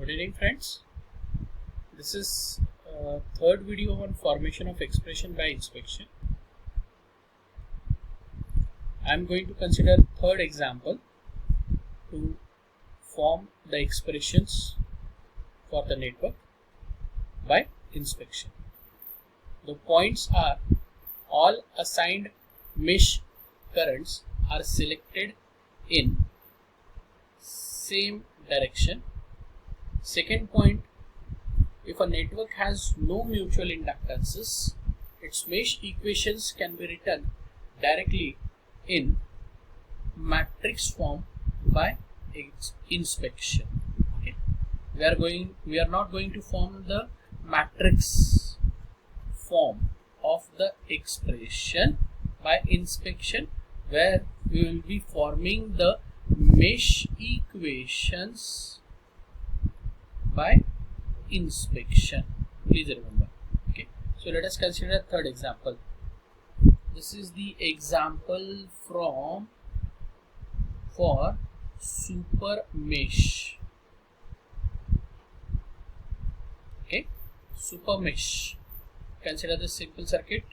Good evening, friends. This is third video on formation of expression by inspection. I am going to consider third example to form the expressions for the network by inspection. The points are all assigned mesh currents are selected in same direction. Second point, if a network has no mutual inductances, its mesh equations can be written directly in matrix form by inspection. Okay. We are not going to form the matrix form of the expression by inspection, where we will be forming the mesh equations by inspection. Please remember. Okay, so let us consider a third example. This is the example for super mesh. Okay, super mesh. Consider this simple circuit.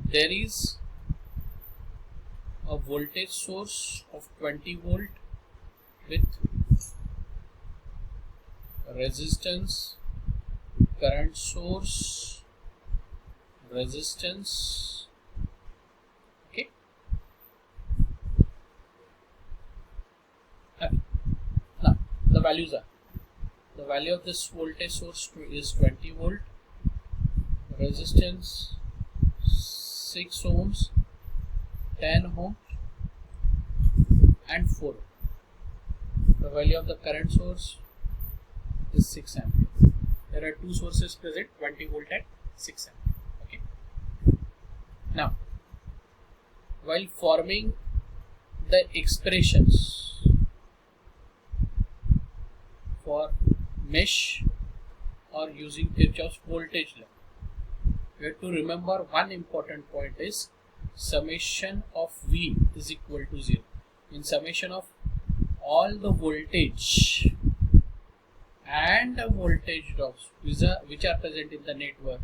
There is a voltage source of 20 volt with resistance, current source, resistance. Okay. Now the values are, the value of this voltage source is 20 volt, resistance 6 ohms, 10 ohms and 4. The value of the current source is 6 ampere. There are two sources present, 20 volt and 6 ampere. Okay. Now, while forming the expressions for mesh or using Kirchhoff's voltage law, we have to remember one important point is summation of V is equal to 0. In summation of all the voltage and the voltage drops which are present in the network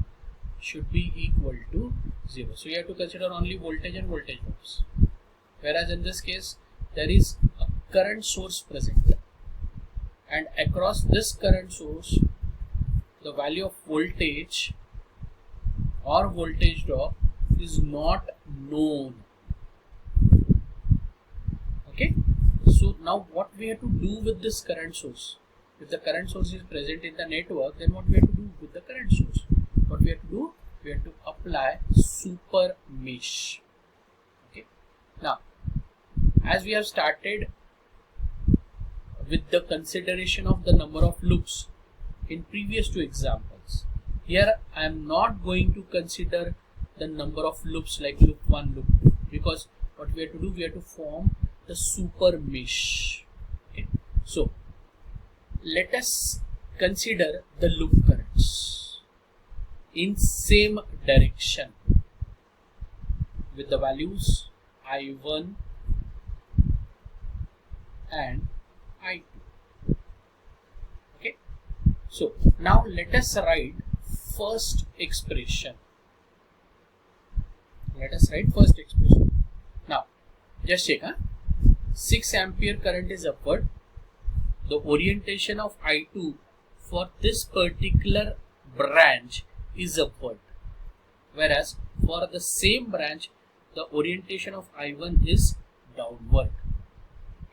should be equal to 0. So you have to consider only voltage and voltage drops. Whereas in this case there is a current source present, and across this current source the value of voltage or voltage drop is not known. Okay. So now what we have to do with this current source? If the current source is present in the network, then what we have to do with the current source? What we have to do? We have to apply super mesh. Okay. Now, as we have started with the consideration of the number of loops in previous two examples, here I am not going to consider the number of loops like loop 1, loop 2, because what we have to do, we have to form the super mesh. Okay. So let us consider the loop currents in same direction with the values I1 and I2. Okay. So now let us write first expression. Now just check. 6 ampere current is upward. The orientation of I2 for this particular branch is upward, whereas for the same branch the orientation of I1 is downward.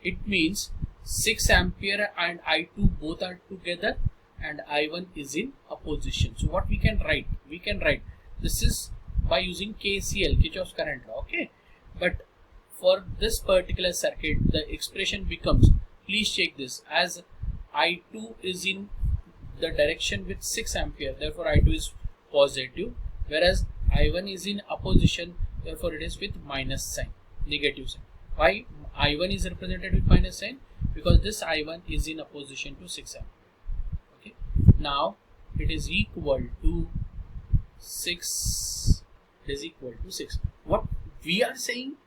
It means 6 ampere and I2 both are together and I1 is in opposition. So what we can write? We can write this is by using KCL, Kirchhoff's current law. Okay, but for this particular circuit the expression becomes, please check this, as I2 is in the direction with 6 ampere, therefore I2 is positive, whereas I1 is in opposition, therefore it is with minus sign, negative sign. Why I1 is represented with minus sign? Because this I1 is in opposition to 6 ampere. Okay. Now it is equal to 6. It is equal to 6. What we are saying?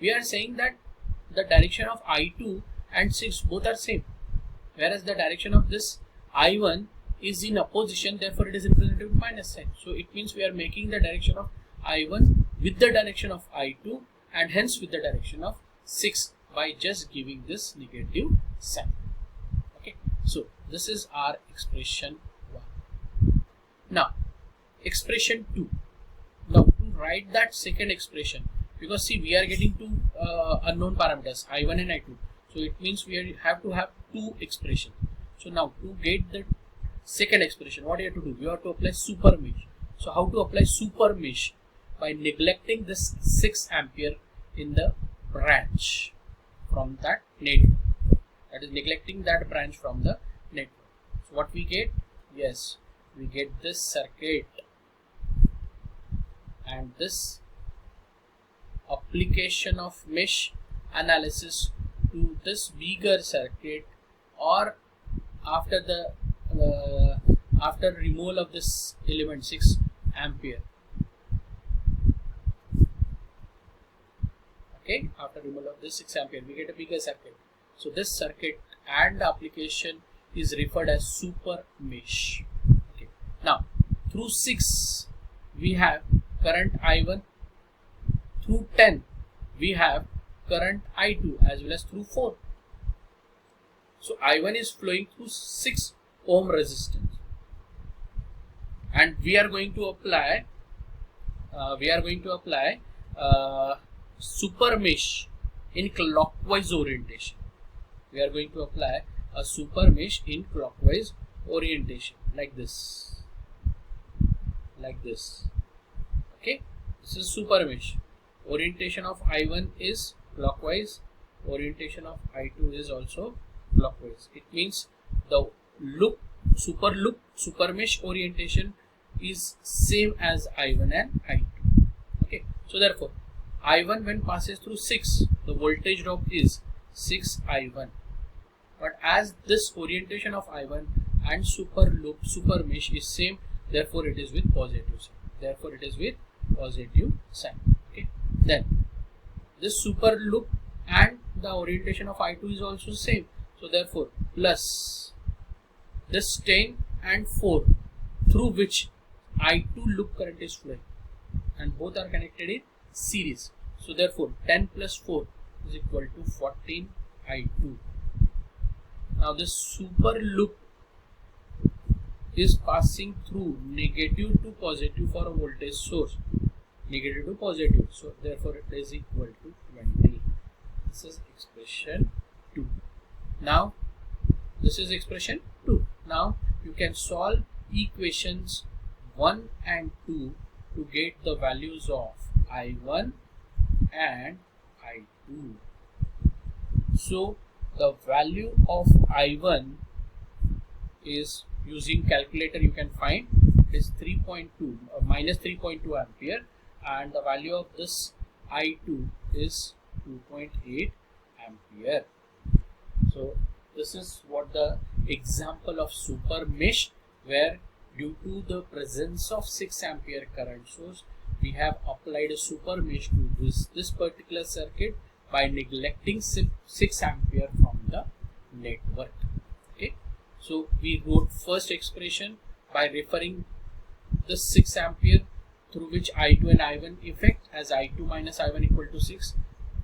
We are saying that the direction of I2 and 6 both are same. whereas the direction of this I1 is in opposition, therefore it is represented with minus sign. So it means we are making the direction of I1 with the direction of I2 and hence with the direction of 6 by just giving this negative sign. Okay, so this is our expression 1. Now expression 2. Now to write that second expression, because see we are getting two unknown parameters I1 and I2, so it means we have to have two expressions. So now to get the second expression, what you have to do? You have to apply super mesh. So how to apply super mesh? By neglecting this 6 ampere in the branch from that network. That is neglecting that branch from the network. So what we get? Yes, we get this circuit, and this application of mesh analysis to this bigger circuit, or after the after removal of this element 6 ampere. Okay, after removal of this 6 ampere, we get a bigger circuit. So this circuit and the application is referred as super mesh. Okay. Now through 6 we have current I1, through 10 we have current I2, as well as through 4. So I1 is flowing through 6 ohm resistance, and we are going to apply super mesh in clockwise orientation. We are going to apply a super mesh in clockwise orientation, like this. Okay, this is super mesh. Orientation of I1 is clockwise, orientation of I2 is also clockwise. It means the super mesh orientation is same as I1 and I2. Okay, so therefore I1 when passes through 6, the voltage drop is 6 I1. But as this orientation of I1 and super mesh is same, therefore it is with positive sign. Okay, then this super loop and the orientation of I2 is also same, so therefore plus this 10 and 4 through which I2 loop current is flowing, and both are connected in series. So therefore 10 plus 4 is equal to 14 I2. Now this super loop is passing through negative to positive for a voltage source, negative to positive, so therefore it is equal to 20. This is expression 2. Now this is expression 2. Now you can solve equations 1 and 2 to get the values of I1 and I2. So the value of I1 is, using calculator you can find, it is 3.2 minus 3.2 ampere, and the value of this I2 is 2.8 ampere. So this is what the example of super mesh, where due to the presence of 6 ampere current source, we have applied a super mesh to this particular circuit by neglecting 6 ampere from the network. Okay, so we wrote first expression by referring the 6 ampere through which I2 and I1 effect as I2 minus I1 equal to 6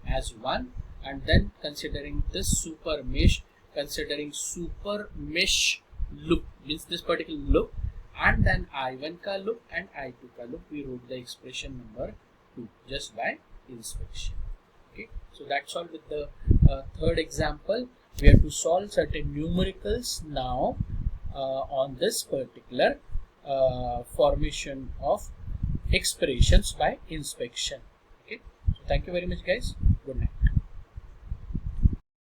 as 1, and then considering this super mesh, considering super mesh loop, means this particular loop, and then I1 ka loop and I2 ka loop, we wrote the expression number 2 just by inspection. Okay, so that's all with the third example. We have to solve certain numericals now on this particular formation of expressions by inspection. Okay, so thank you very much guys. Good night.